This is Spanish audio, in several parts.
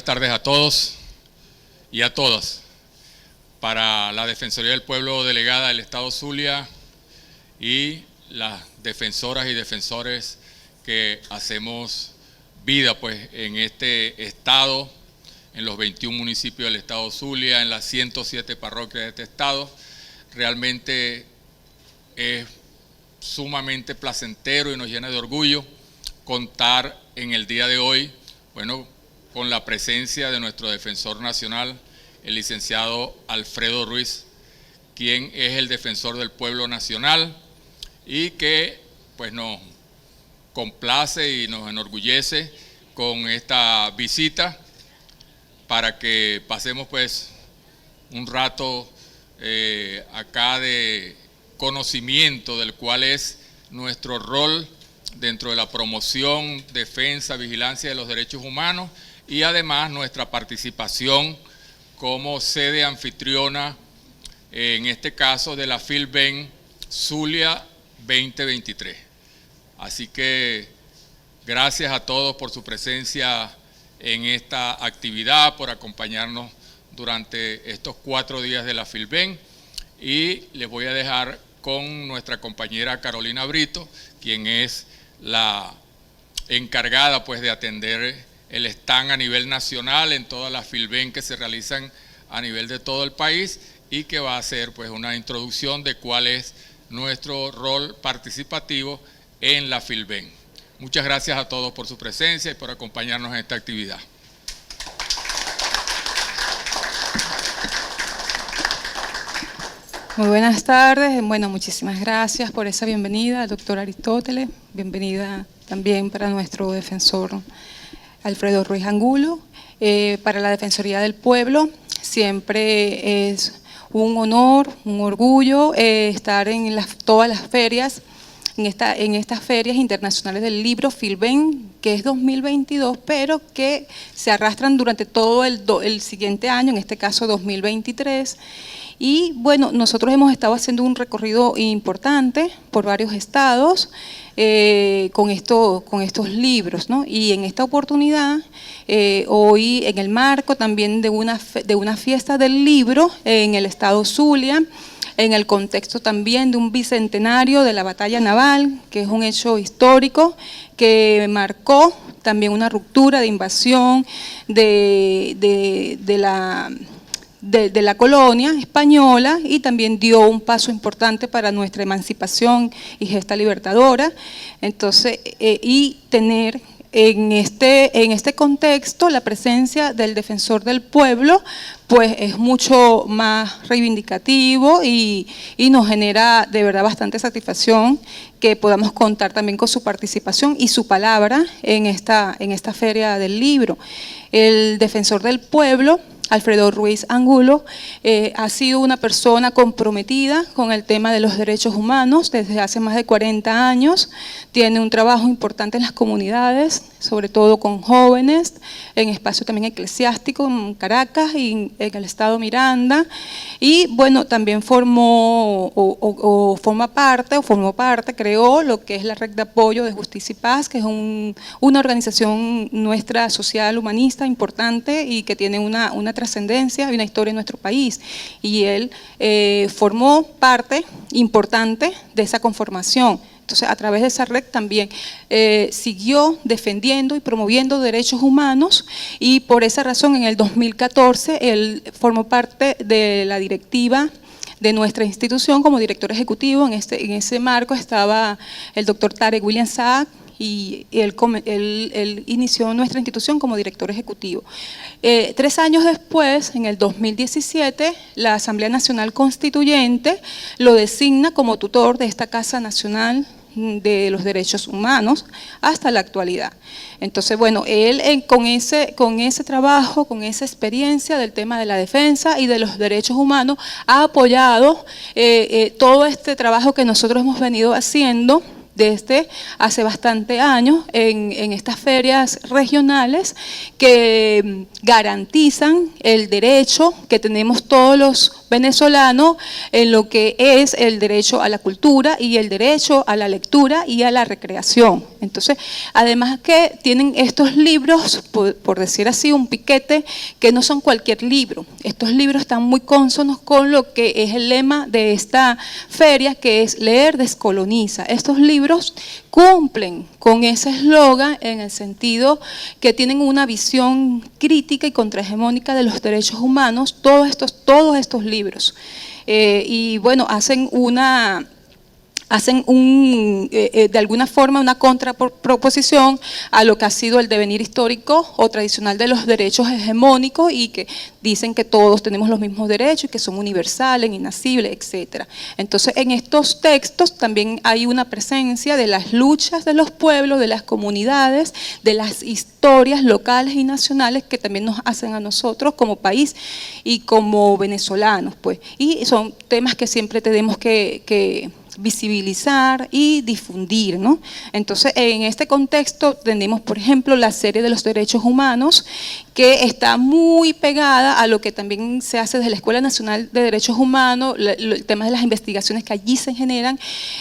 tardes a todos y a todas. Para la Defensoría del Pueblo delegada del Estado Zulia y las defensoras y defensores que hacemos vida pues en este estado, en los 21 municipios del Estado Zulia, en las 107 parroquias de este estado, realmente es sumamente placentero y nos llena de orgullo contar en el día de hoy, bueno, con la presencia de nuestro defensor nacional, el licenciado Alfredo Ruiz, quien es el defensor del pueblo nacional y que pues nos complace y nos enorgullece con esta visita para que pasemos pues un rato acá de conocimiento del cual es nuestro rol dentro de la promoción, defensa, vigilancia de los derechos humanos y además nuestra participación como sede anfitriona, en este caso de la FILBEN Zulia 2023. Así que gracias a todos por su presencia en esta actividad, por acompañarnos durante estos 4 días de la FILBEN, y les voy a dejar con nuestra compañera Carolina Brito, quien es la encargada pues de atender el stand a nivel nacional en todas las FILBEN que se realizan a nivel de todo el país y que va a hacer pues una introducción de cuál es nuestro rol participativo en la FILBEN. Muchas gracias a todos por su presencia y por acompañarnos en esta actividad. Muy buenas tardes. Bueno, muchísimas gracias por esa bienvenida, doctor Aristóteles. Bienvenida también para nuestro defensor Alfredo Ruiz Angulo. Para la Defensoría del Pueblo siempre es un honor, un orgullo estar en todas las ferias, en estas ferias internacionales del libro FILBEN, que es 2022, pero que se arrastran durante todo el siguiente año, en este caso 2023. Y bueno, nosotros hemos estado haciendo un recorrido importante por varios estados con estos libros, ¿no? Y en esta oportunidad, hoy en el marco también de una fiesta del libro en el estado Zulia, en el contexto también de un bicentenario de la batalla naval, que es un hecho histórico que marcó también una ruptura de invasión de la colonia española y también dio un paso importante para nuestra emancipación y gesta libertadora. Entonces, y tener en este contexto la presencia del defensor del pueblo pues es mucho más reivindicativo y nos genera de verdad bastante satisfacción que podamos contar también con su participación y su palabra en esta feria del libro. El defensor del pueblo, Alfredo Ruiz Angulo, ha sido una persona comprometida con el tema de los derechos humanos desde hace más de 40 años, tiene un trabajo importante en las comunidades, sobre todo con jóvenes, en espacio también eclesiástico en Caracas y en el estado Miranda, y bueno, también formó parte, creó lo que es la Red de Apoyo de Justicia y Paz, que es una organización nuestra social humanista importante y que tiene una trascendencia y una historia en nuestro país, y él formó parte importante de esa conformación. Entonces, a través de esa red también siguió defendiendo y promoviendo derechos humanos, y por esa razón en el 2014 él formó parte de la directiva de nuestra institución como director ejecutivo. En ese marco estaba el doctor Tarek William Saab, y él inició nuestra institución como director ejecutivo. 3 años después, en el 2017, la Asamblea Nacional Constituyente lo designa como tutor de esta Casa Nacional de los Derechos Humanos hasta la actualidad. Entonces, bueno, él con ese trabajo, con esa experiencia del tema de la defensa y de los derechos humanos, ha apoyado todo este trabajo que nosotros hemos venido haciendo desde hace bastante años en estas ferias regionales que garantizan el derecho que tenemos todos los venezolanos en lo que es el derecho a la cultura y el derecho a la lectura y a la recreación. Entonces, además que tienen estos libros, por decir así, un piquete, que no son cualquier libro. Estos libros están muy cónsonos con lo que es el lema de esta feria, que es leer descoloniza. Estos libros cumplen con ese eslogan en el sentido que tienen una visión crítica y contrahegemónica de los derechos humanos, todos estos libros. Y bueno, hacen de alguna forma una contraproposición a lo que ha sido el devenir histórico o tradicional de los derechos hegemónicos y que dicen que todos tenemos los mismos derechos y que son universales, inasibles, etc. Entonces, en estos textos también hay una presencia de las luchas de los pueblos, de las comunidades, de las historias locales y nacionales que también nos hacen a nosotros como país y como venezolanos, pues. Y son temas que siempre tenemos que visibilizar y difundir, ¿no? Entonces, en este contexto tenemos, por ejemplo, la serie de los derechos humanos, que está muy pegada a lo que también se hace desde la Escuela Nacional de Derechos Humanos, el tema de las investigaciones que allí se generan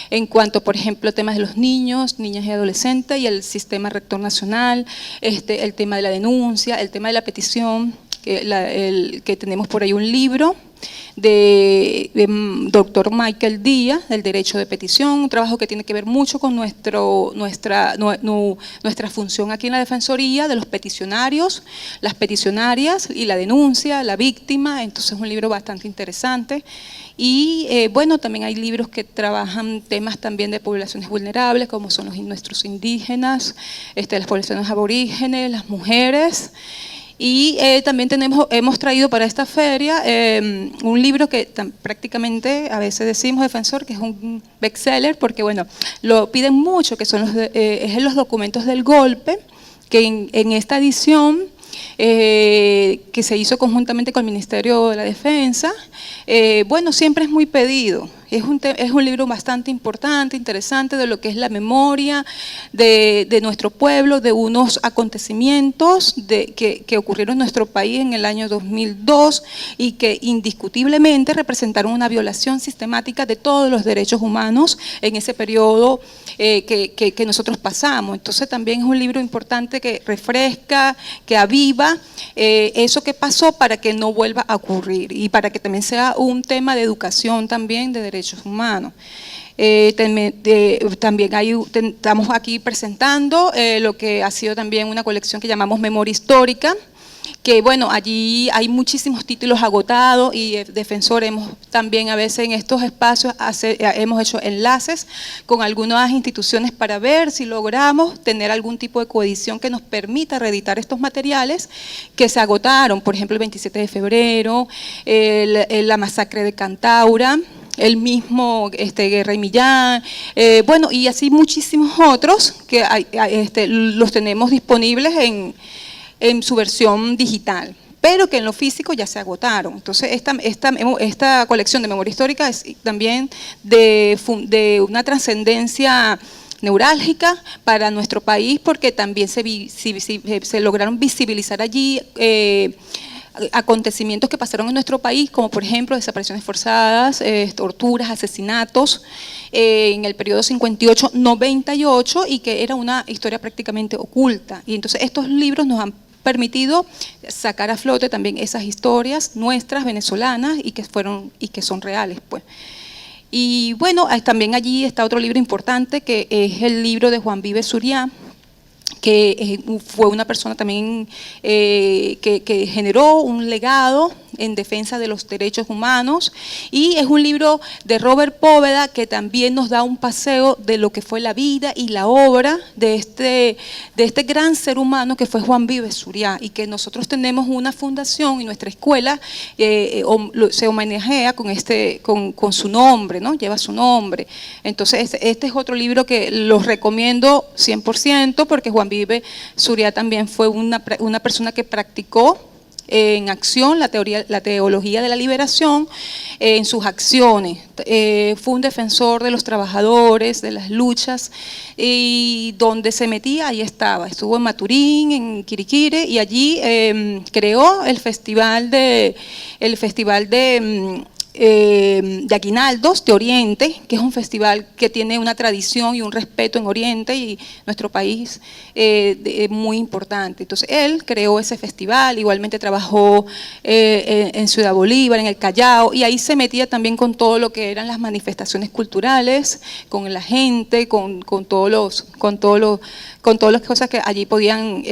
en cuanto, por ejemplo, temas de los niños, niñas y adolescentes y el sistema rector nacional, el tema de la denuncia, el tema de la petición, que tenemos por ahí un libro de doctor Michael Díaz, del derecho de petición, un trabajo que tiene que ver mucho con nuestra función aquí en la Defensoría, de los peticionarios, las peticionarias y la denuncia, la víctima. Entonces es un libro bastante interesante. Y bueno, también hay libros que trabajan temas también de poblaciones vulnerables, como son nuestros indígenas, las poblaciones aborígenes, las mujeres. Y también hemos traído para esta feria un libro que prácticamente a veces decimos Defensor, que es un bestseller, porque bueno, lo piden mucho, que son los documentos del golpe, que en esta edición, que se hizo conjuntamente con el Ministerio de la Defensa, bueno, siempre es muy pedido. Es un libro bastante importante, interesante, de lo que es la memoria de nuestro pueblo, de unos acontecimientos que ocurrieron en nuestro país en el año 2002 y que indiscutiblemente representaron una violación sistemática de todos los derechos humanos en ese periodo que nosotros pasamos. Entonces también es un libro importante que refresca, que aviva eso que pasó para que no vuelva a ocurrir y para que también sea un tema de educación también de derechos humanos. También estamos aquí presentando lo que ha sido también una colección que llamamos Memoria Histórica, que bueno, allí hay muchísimos títulos agotados y Defensor también a veces en estos espacios hemos hecho enlaces con algunas instituciones para ver si logramos tener algún tipo de coedición que nos permita reeditar estos materiales que se agotaron, por ejemplo el 27 de febrero, la masacre de Cantaura, el mismo Guerra y Millán, bueno, y así muchísimos otros que los tenemos disponibles en su versión digital, pero que en lo físico ya se agotaron. Entonces esta colección de memoria histórica es también de una trascendencia neurálgica para nuestro país, porque también se lograron visibilizar allí acontecimientos que pasaron en nuestro país, como por ejemplo desapariciones forzadas, torturas, asesinatos en el periodo 58-98 y que era una historia prácticamente oculta. Y entonces estos libros nos han permitido sacar a flote también esas historias nuestras venezolanas y que son reales, pues. Y bueno, también allí está otro libro importante que es el libro de Juan Vives Zuria, que fue una persona también que generó un legado en defensa de los derechos humanos, y es un libro de Robert Póveda que también nos da un paseo de lo que fue la vida y la obra de este gran ser humano que fue Juan Vives Zuria, y que nosotros tenemos una fundación y nuestra escuela se homenajea con su nombre, ¿no? Lleva su nombre. Entonces este es otro libro que los recomiendo 100%, porque Juan Vives Zuria también fue una persona que practicó en acción la teología de la liberación en sus acciones. Fue un defensor de los trabajadores, de las luchas, y donde se metía, ahí estaba. Estuvo en Maturín, en Quiriquire, y allí creó el festival de Aguinaldos de Oriente, que es un festival que tiene una tradición y un respeto en Oriente y nuestro país muy importante. Entonces él creó ese festival, igualmente trabajó en Ciudad Bolívar, en el Callao, y ahí se metía también con todo lo que eran las manifestaciones culturales, con la gente, con todas las cosas que allí podían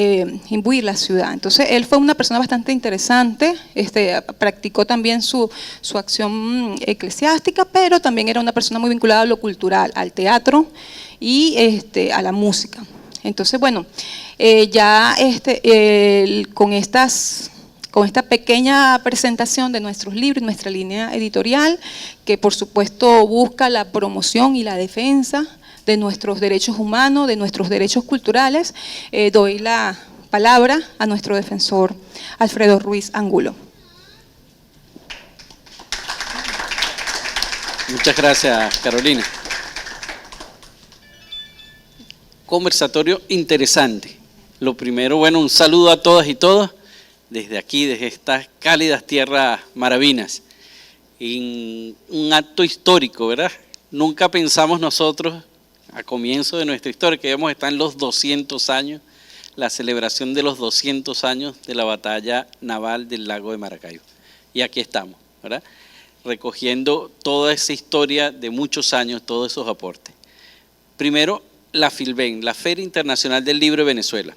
imbuir la ciudad. Entonces él fue una persona bastante interesante, practicó también su acción eclesiástica, pero también era una persona muy vinculada a lo cultural, al teatro y a la música. Entonces, bueno, con esta pequeña presentación de nuestros libros, nuestra línea editorial, que por supuesto busca la promoción y la defensa de nuestros derechos humanos, de nuestros derechos culturales, doy la palabra a nuestro defensor, Alfredo Ruiz Angulo. Muchas gracias, Carolina. Conversatorio interesante. Lo primero, bueno, un saludo a todas y todos desde aquí, desde estas cálidas tierras maravinas. En un acto histórico, ¿verdad? Nunca pensamos nosotros, a comienzo de nuestra historia, que íbamos a estar en los 200 años, la celebración de los 200 años de la batalla naval del lago de Maracaibo. Y aquí estamos, ¿verdad? Recogiendo toda esa historia de muchos años, todos esos aportes. Primero, la FILBEN, la Feria Internacional del Libro de Venezuela,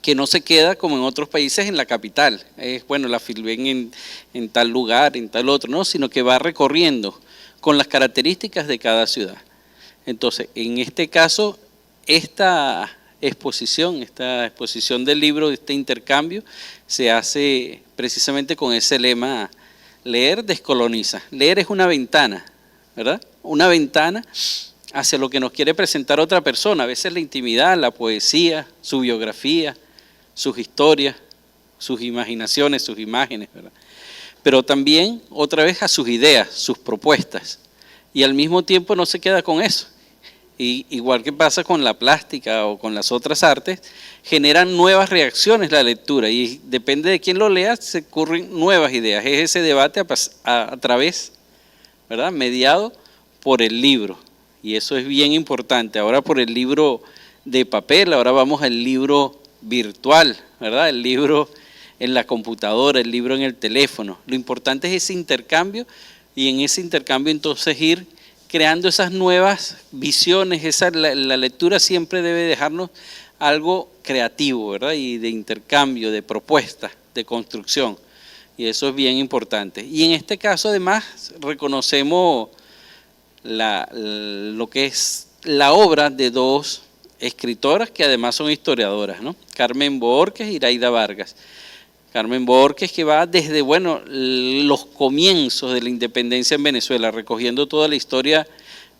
que no se queda como en otros países en la capital, es bueno, la FILBEN en tal lugar, en tal otro, no, sino que va recorriendo con las características de cada ciudad. Entonces, en este caso, esta exposición del libro, este intercambio, se hace precisamente con ese lema: leer descoloniza. Leer es una ventana, ¿verdad? Una ventana hacia lo que nos quiere presentar otra persona, a veces la intimidad, la poesía, su biografía, sus historias, sus imaginaciones, sus imágenes, ¿verdad? Pero también otra vez a sus ideas, sus propuestas, y al mismo tiempo no se queda con eso. Y igual que pasa con la plástica o con las otras artes, generan nuevas reacciones la lectura, y depende de quién lo lea, se ocurren nuevas ideas. Es ese debate a través, ¿verdad?, mediado por el libro, y eso es bien importante. Ahora por el libro de papel, ahora vamos al libro virtual, ¿verdad?, el libro en la computadora, el libro en el teléfono. Lo importante es ese intercambio, y en ese intercambio entonces ir creando esas nuevas visiones. La lectura siempre debe dejarnos algo creativo, ¿verdad?, y de intercambio, de propuestas, de construcción, y eso es bien importante. Y en este caso además reconocemos lo que es la obra de dos escritoras que además son historiadoras, ¿no? Carmen Borges y Iraida Vargas. Carmen Borges, que va desde, bueno, los comienzos de la independencia en Venezuela, recogiendo toda la historia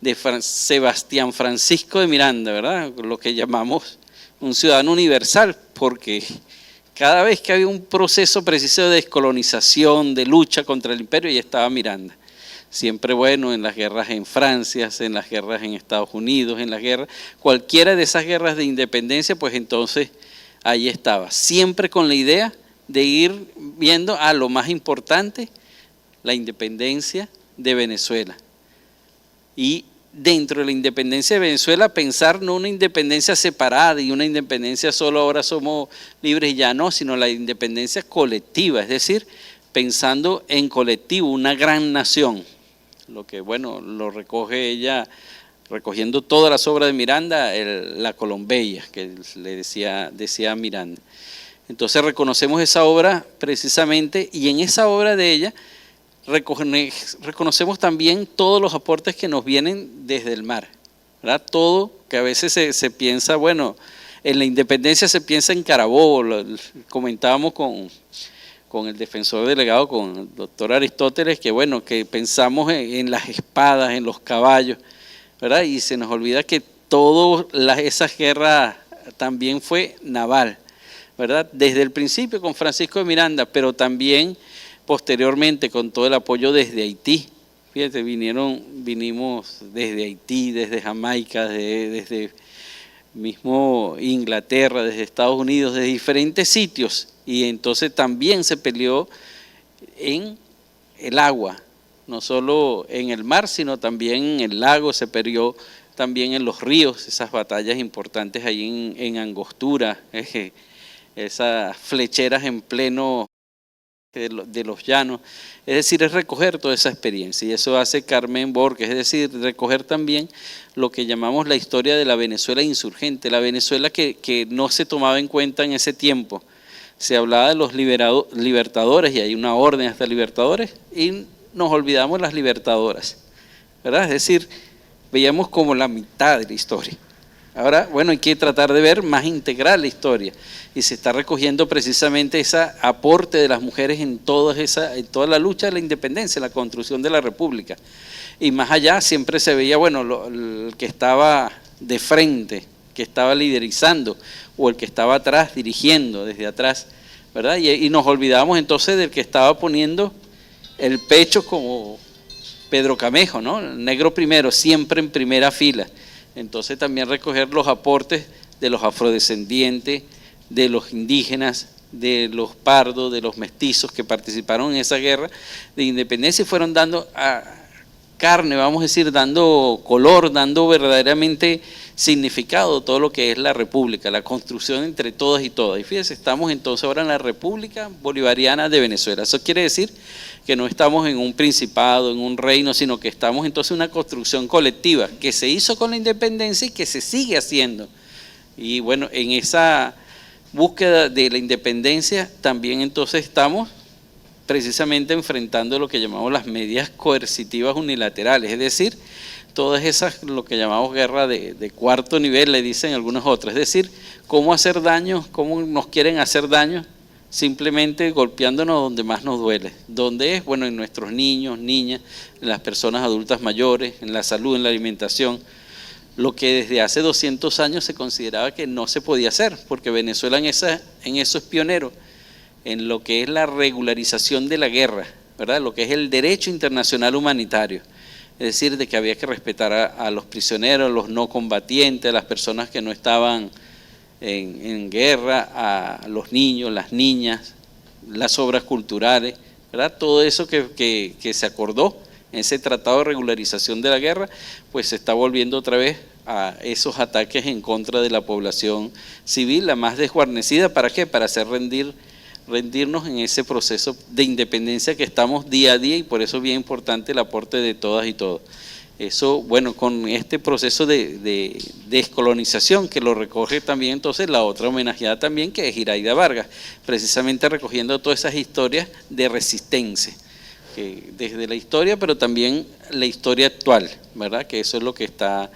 de Sebastián Francisco de Miranda, ¿verdad?, lo que llamamos un ciudadano universal, porque cada vez que había un proceso preciso de descolonización, de lucha contra el imperio, ya estaba Miranda. Siempre, bueno, en las guerras en Francia, en las guerras en Estados Unidos, en las guerras, cualquiera de esas guerras de independencia, pues entonces ahí estaba, siempre con la idea de ir viendo a lo más importante, la independencia de Venezuela. Y dentro de la independencia de Venezuela pensar no una independencia separada y una independencia solo ahora somos libres y ya no, sino la independencia colectiva, es decir, pensando en colectivo, una gran nación. Lo que, bueno, lo recoge ella recogiendo todas las obras de Miranda, la Colombella, que le decía Miranda. Entonces reconocemos esa obra precisamente, y en esa obra de ella reconocemos también todos los aportes que nos vienen desde el mar, ¿verdad? Todo que a veces se piensa, bueno, en la independencia se piensa en Carabobo, comentábamos con el defensor delegado, con el doctor Aristóteles, que bueno, que pensamos en las espadas, en los caballos, ¿verdad? Y se nos olvida que todas esas guerras también fue naval, ¿verdad? Desde el principio con Francisco de Miranda, pero también posteriormente con todo el apoyo desde Haití. Fíjate, vinimos desde Haití, desde Jamaica, desde mismo Inglaterra, desde Estados Unidos, de diferentes sitios, y entonces también se peleó en el agua, no solo en el mar, sino también en el lago, se peleó también en los ríos, esas batallas importantes ahí en Angostura, esas flecheras en pleno de los llanos, es decir, es recoger toda esa experiencia, y eso hace Carmen Borges, es decir, recoger también lo que llamamos la historia de la Venezuela insurgente, la Venezuela que no se tomaba en cuenta en ese tiempo. Se hablaba de los libertadores, y hay una orden hasta libertadores, y nos olvidamos las libertadoras, ¿verdad? Es decir, veíamos como la mitad de la historia. Ahora, bueno, hay que tratar de ver más integral la historia, y se está recogiendo precisamente ese aporte de las mujeres en toda la lucha de la independencia, la construcción de la república. Y más allá siempre se veía, bueno, el que estaba de frente, que estaba liderizando, o el que estaba atrás, dirigiendo desde atrás, ¿verdad? Y nos olvidábamos entonces del que estaba poniendo el pecho como Pedro Camejo, ¿no? El negro primero, siempre en primera fila. Entonces también recoger los aportes de los afrodescendientes, de los indígenas, de los pardos, de los mestizos que participaron en esa guerra de independencia y fueron dando carne, vamos a decir, dando color, dando verdaderamente significado todo lo que es la república, la construcción entre todas y todas. Y fíjense, estamos entonces ahora en la República Bolivariana de Venezuela. Eso quiere decir que no estamos en un principado, en un reino, sino que estamos entonces en una construcción colectiva que se hizo con la independencia y que se sigue haciendo. Y bueno, en esa búsqueda de la independencia también entonces estamos precisamente enfrentando lo que llamamos las medidas coercitivas unilaterales, es decir, todas esas, lo que llamamos guerra de cuarto nivel, le dicen algunas otras, es decir, cómo hacer daño, cómo nos quieren hacer daño, simplemente golpeándonos donde más nos duele. ¿Dónde es? Bueno, en nuestros niños, niñas, en las personas adultas mayores, en la salud, en la alimentación, lo que desde hace 200 años se consideraba que no se podía hacer, porque Venezuela en eso es pionero, en lo que es la regularización de la guerra, ¿verdad? Lo que es el derecho internacional humanitario, es decir, de que había que respetar a los prisioneros, a los no combatientes, a las personas que no estaban en guerra, a los niños, las niñas, las obras culturales, ¿verdad? Todo eso que se acordó en ese tratado de regularización de la guerra, pues se está volviendo otra vez a esos ataques en contra de la población civil, la más desguarnecida. ¿Para qué? Para hacer rendirnos en ese proceso de independencia que estamos día a día, y por eso es bien importante el aporte de todas y todos. Eso, bueno, con este proceso de descolonización que lo recoge también entonces la otra homenajeada también, que es Iraida Vargas, precisamente recogiendo todas esas historias de resistencia, que desde la historia, pero también la historia actual, ¿verdad? Que eso es lo que está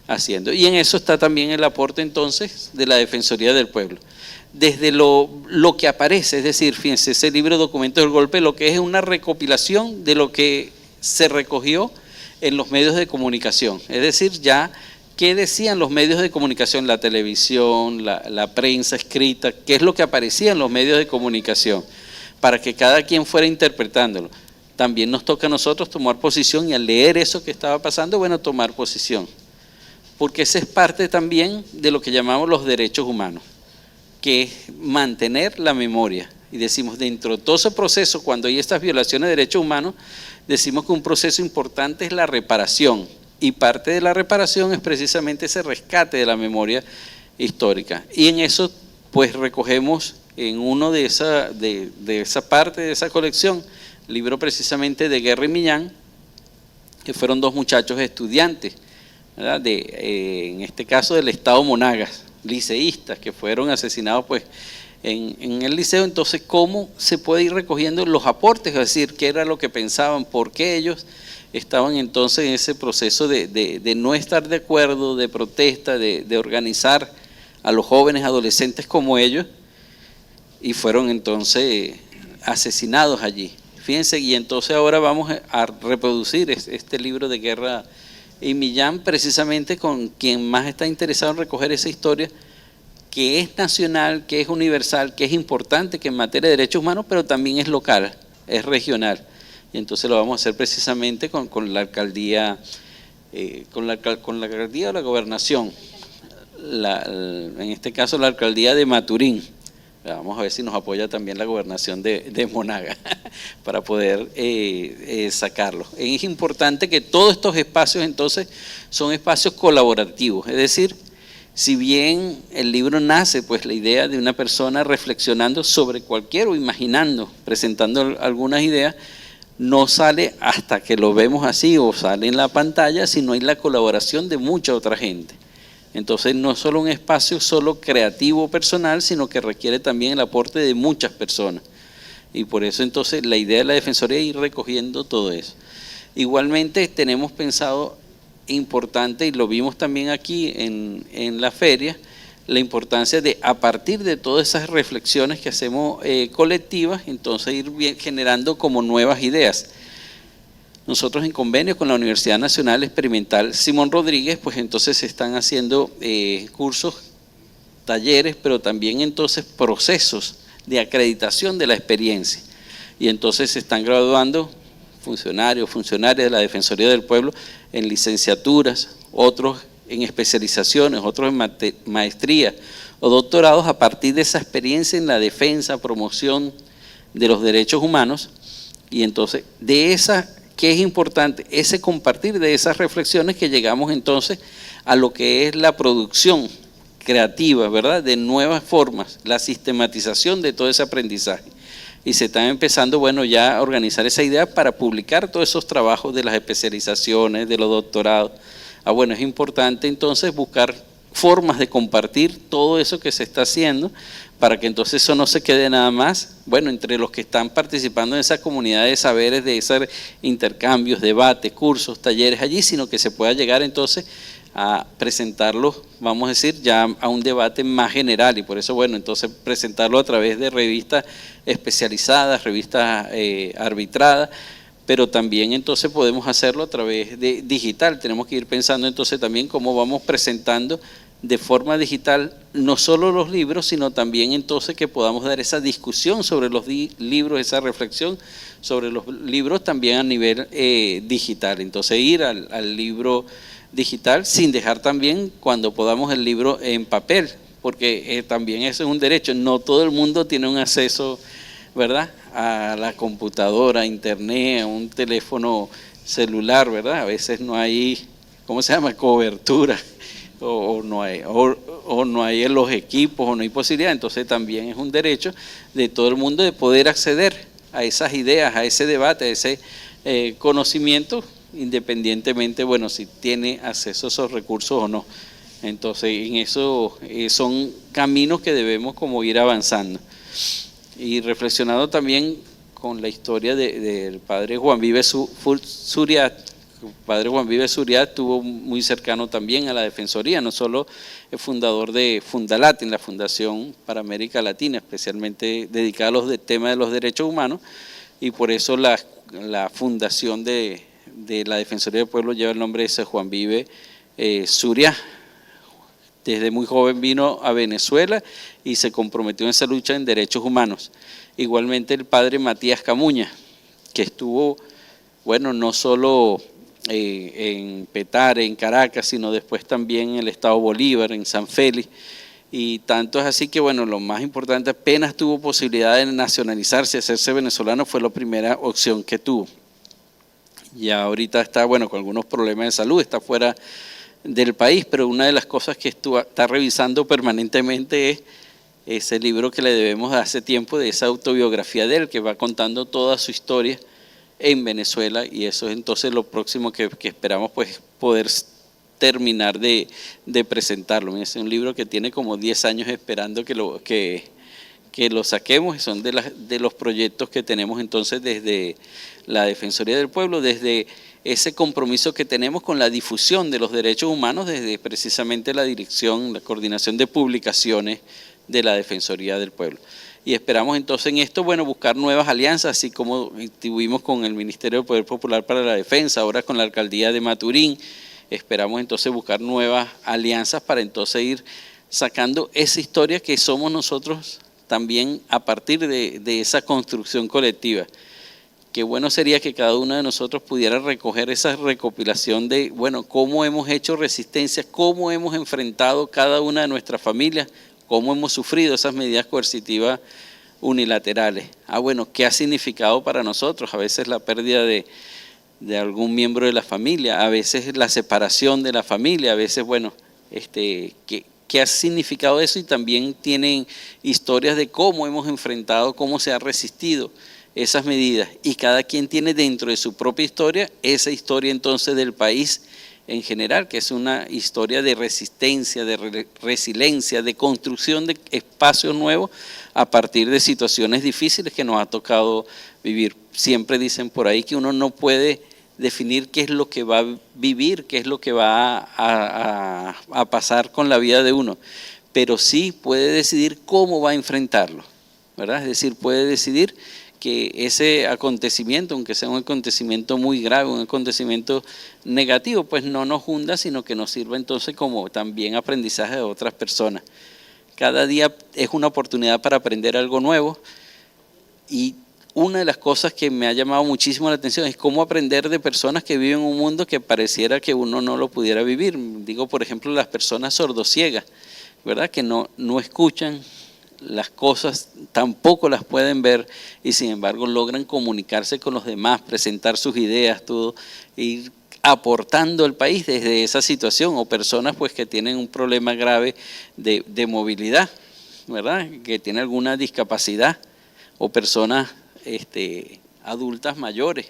haciendo. Y en eso está también el aporte entonces de la Defensoría del Pueblo. Desde lo que aparece, es decir, fíjense, ese libro Documentos del Golpe, lo que es una recopilación de lo que se recogió en los medios de comunicación, es decir, ya qué decían los medios de comunicación, la televisión, la prensa escrita, qué es lo que aparecía en los medios de comunicación, para que cada quien fuera interpretándolo. También nos toca a nosotros tomar posición, y al leer eso que estaba pasando, bueno, tomar posición, porque esa es parte también de lo que llamamos los derechos humanos, que es mantener la memoria. Y decimos, dentro de todo ese proceso, cuando hay estas violaciones de derechos humanos, decimos que un proceso importante es la reparación, y parte de la reparación es precisamente ese rescate de la memoria histórica. Y en eso pues recogemos en uno de esa parte de esa colección, libro precisamente de Guerra y Millán, que fueron dos muchachos estudiantes, ¿verdad? En este caso del estado Monagas, liceístas que fueron asesinados pues en el liceo. Entonces, ¿cómo se puede ir recogiendo los aportes? Es decir, qué era lo que pensaban, por qué ellos estaban entonces en ese proceso de no estar de acuerdo, de protesta, de organizar a los jóvenes adolescentes como ellos, y fueron entonces asesinados allí. Fíjense, y entonces ahora vamos a reproducir este libro de Guerra y Millán, precisamente con quien más está interesado en recoger esa historia, que es nacional, que es universal, que es importante, que en materia de derechos humanos, pero también es local, es regional. Y entonces lo vamos a hacer precisamente con la alcaldía, con la alcaldía o la gobernación, en este caso la alcaldía de Maturín. Vamos a ver si nos apoya también la gobernación de Monaga para poder sacarlo. Es importante que todos estos espacios entonces son espacios colaborativos, es decir, si bien el libro nace, pues la idea de una persona reflexionando sobre cualquier o imaginando, presentando algunas ideas, no sale hasta que lo vemos así o sale en la pantalla, sino hay la colaboración de mucha otra gente. Entonces no es solo un espacio solo creativo personal, sino que requiere también el aporte de muchas personas. Y por eso entonces la idea de la Defensoría es ir recogiendo todo eso. Igualmente tenemos pensado importante, y lo vimos también aquí en la feria, la importancia de, a partir de todas esas reflexiones que hacemos colectivas, entonces ir generando como nuevas ideas. Nosotros en convenio con la Universidad Nacional Experimental Simón Rodríguez, pues entonces se están haciendo cursos, talleres, pero también entonces procesos de acreditación de la experiencia. Y entonces se están graduando funcionarias de la Defensoría del Pueblo en licenciaturas, otros en especializaciones, otros en maestría o doctorados a partir de esa experiencia en la defensa, promoción de los derechos humanos. Y entonces de esa, que es importante, ese compartir de esas reflexiones que llegamos entonces a lo que es la producción creativa, ¿verdad?, de nuevas formas, la sistematización de todo ese aprendizaje. Y se están empezando, bueno, ya a organizar esa idea para publicar todos esos trabajos de las especializaciones, de los doctorados. Bueno, es importante entonces buscar formas de compartir todo eso que se está haciendo para que entonces eso no se quede nada más, bueno, entre los que están participando en esa comunidad de saberes, de esos intercambios, debates, cursos, talleres allí, sino que se pueda llegar entonces a presentarlo, vamos a decir, ya a un debate más general. Y por eso, bueno, entonces presentarlo a través de revistas especializadas, revistas arbitradas, pero también entonces podemos hacerlo a través de digital. Tenemos que ir pensando entonces también cómo vamos presentando de forma digital no solo los libros, sino también entonces que podamos dar esa discusión sobre los libros, esa reflexión sobre los libros también a nivel digital. Entonces ir al libro digital sin dejar también cuando podamos el libro en papel, porque también eso es un derecho. No todo el mundo tiene un acceso, ¿verdad?, a la computadora, a internet, a un teléfono celular, ¿verdad? A veces no hay, ¿cómo se llama?, cobertura, o no hay en los equipos, o no hay posibilidad. Entonces también es un derecho de todo el mundo de poder acceder a esas ideas, a ese debate, a ese conocimiento, independientemente, bueno, si tiene acceso a esos recursos o no. Entonces en eso son caminos que debemos como ir avanzando. Y reflexionando también con la historia del padre Juan Vives Zuriat. El padre Juan Vives Zuriat estuvo muy cercano también a la Defensoría, no solo el fundador de Fundalatin, la Fundación para América Latina, especialmente dedicada a los temas de los derechos humanos, y por eso la fundación de la Defensoría del Pueblo lleva el nombre de Juan Vives Zuriat. Desde muy joven vino a Venezuela y se comprometió en esa lucha en derechos humanos. Igualmente el padre Matías Camuña, que estuvo, bueno, no solo en Petare, en Caracas, sino después también en el estado Bolívar, en San Félix. Y tanto es así que, bueno, lo más importante, apenas tuvo posibilidad de nacionalizarse, hacerse venezolano, fue la primera opción que tuvo. Ya ahorita está, bueno, con algunos problemas de salud, está fuera del país, pero una de las cosas que está revisando permanentemente es ese libro que le debemos de hace tiempo, de esa autobiografía de él, que va contando toda su historia en Venezuela, y eso es entonces lo próximo que esperamos, pues, poder terminar de presentarlo. Es un libro que tiene como 10 años esperando que lo saquemos, y son de los proyectos que tenemos entonces desde la Defensoría del Pueblo, desde ese compromiso que tenemos con la difusión de los derechos humanos, desde precisamente la dirección, la coordinación de publicaciones de la Defensoría del Pueblo. Y esperamos entonces en esto, bueno, buscar nuevas alianzas, así como tuvimos con el Ministerio del Poder Popular para la Defensa, ahora con la Alcaldía de Maturín. Esperamos entonces buscar nuevas alianzas para entonces ir sacando esa historia que somos nosotros también a partir de esa construcción colectiva. Qué bueno sería que cada uno de nosotros pudiera recoger esa recopilación de, bueno, cómo hemos hecho resistencia, cómo hemos enfrentado cada una de nuestras familias, cómo hemos sufrido esas medidas coercitivas unilaterales. Bueno, ¿qué ha significado para nosotros? A veces la pérdida de algún miembro de la familia, a veces la separación de la familia, a veces, bueno, ¿qué ha significado eso? Y también tienen historias de cómo hemos enfrentado, cómo se ha resistido esas medidas, y cada quien tiene dentro de su propia historia esa historia entonces del país en general, que es una historia de resistencia, de resiliencia, de construcción de espacios nuevos a partir de situaciones difíciles que nos ha tocado vivir. Siempre dicen por ahí que uno no puede definir qué es lo que va a vivir, qué es lo que va a pasar con la vida de uno, pero sí puede decidir cómo va a enfrentarlo, ¿verdad? Es decir, puede decidir que ese acontecimiento, aunque sea un acontecimiento muy grave, un acontecimiento negativo, pues no nos hunda, sino que nos sirva entonces como también aprendizaje de otras personas. Cada día es una oportunidad para aprender algo nuevo, y una de las cosas que me ha llamado muchísimo la atención es cómo aprender de personas que viven un mundo que pareciera que uno no lo pudiera vivir. Digo, por ejemplo, las personas sordociegas, ¿verdad? Que no escuchan las cosas, tampoco las pueden ver, y sin embargo logran comunicarse con los demás, presentar sus ideas, todo, ir aportando al país desde esa situación. O personas pues que tienen un problema grave de movilidad, ¿verdad? Que tienen alguna discapacidad, o personas adultas mayores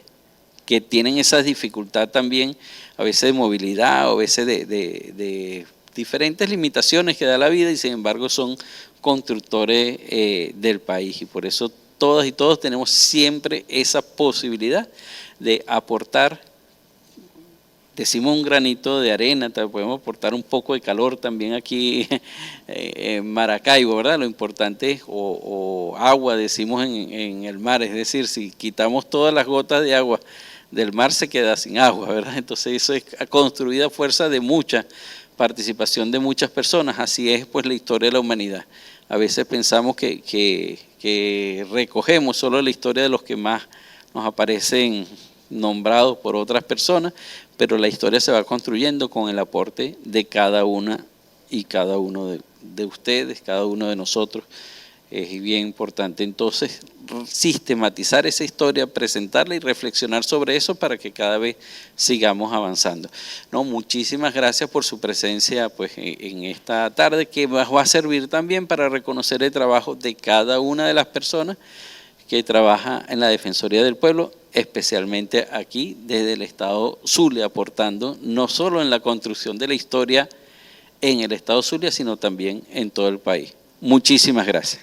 que tienen esa dificultad también, a veces de movilidad, o a veces de diferentes limitaciones que da la vida, y sin embargo son constructores del país. Y por eso todas y todos tenemos siempre esa posibilidad de aportar, decimos un granito de arena, podemos aportar un poco de calor también aquí en Maracaibo, ¿verdad? Lo importante es, o agua, decimos en el mar, es decir, si quitamos todas las gotas de agua del mar se queda sin agua, ¿verdad? Entonces eso es construida a fuerza de mucha participación de muchas personas. Así es pues la historia de la humanidad. A veces pensamos que recogemos solo la historia de los que más nos aparecen nombrados por otras personas, pero la historia se va construyendo con el aporte de cada una y cada uno de ustedes, cada uno de nosotros. Es bien importante entonces sistematizar esa historia, presentarla y reflexionar sobre eso para que cada vez sigamos avanzando. No, muchísimas gracias por su presencia pues, en esta tarde, que va a servir también para reconocer el trabajo de cada una de las personas que trabaja en la Defensoría del Pueblo, especialmente aquí desde el Estado Zulia, aportando no solo en la construcción de la historia en el Estado Zulia, sino también en todo el país. Muchísimas gracias.